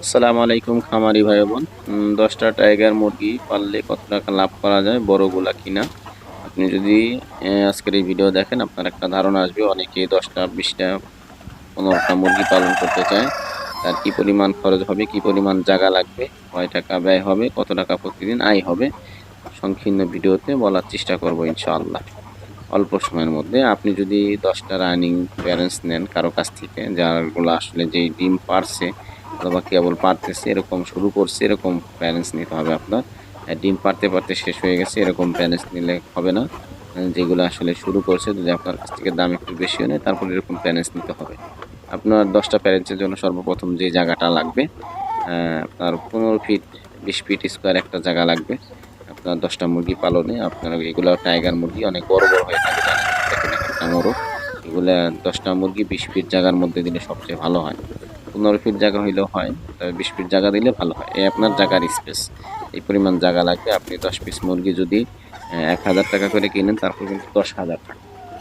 আসসালামু আলাইকুম খামারি ভাই বোন। ১০টা টাইগার মুরগি পাললে কত টাকা লাভ করা যায় বড়গুলা কিনা? আপনি যদি আজকের এই ভিডিও দেখেন আপনার একটা ধারণা আসবে। অনেকেই ১০টা ২০টা ১৫টা মুরগি পালন করতে চায়। তার কি পরিমাণ খরচ হবে, কি পরিমাণ জায়গা লাগবে, কয় টাকা ব্যয় হবে, কত টাকা প্রতিদিন আয় হবে, সংকীর্ণ ভিডিওতে বলার চেষ্টা করব ইনশাআল্লাহ। অল্প সময়ের মধ্যে আপনি যদি ১০টা রানিং প্যারেন্টস নেন কারো কাছ থেকে, যারগুলো আসলে যেই ডিম পারছে অথবা কেবল পারতেছে, এরকম শুরু করছে, এরকম প্যারেন্টস নিতে হবে আপনার। ডিম পারতে শেষ হয়ে গেছে এরকম প্যারেন্টস নিলে হবে না। যেগুলো আসলে শুরু করছে, যদি আপনার কাছ থেকে দাম একটু বেশিও নেয় তারপর এরকম প্যারেন্টস নিতে হবে। আপনার ১০টা প্যারেন্টসের জন্য সর্বপ্রথম যে জায়গাটা লাগবে, আপনার ১৫ ফিট ২০ ফিট স্কোয়ার একটা জায়গা লাগবে। আপনার ১০টা মুরগি পালনে আপনার এগুলো টাইগার মুরগি অনেক বড়, বড় হয়ে থাকে জানেন। দেখেন একেকটা মোরগ। এগুলা ১০টা মুরগি ২০ ফিট জায়গার মধ্যে দিলে সবচেয়ে ভালো হয়। ১৫ ফিট জায়গা হইলেও হয়। তবে ২০ ফিট জায়গা দিলে ভালো হয়। এই আপনার জায়গার স্পেস। এই পরিমাণ জায়গা লাগবে। আপনি ১০ পিস মুরগি যদি ৳১,০০০ করে কিনেন তারপর কিন্তু ৳১০,০০০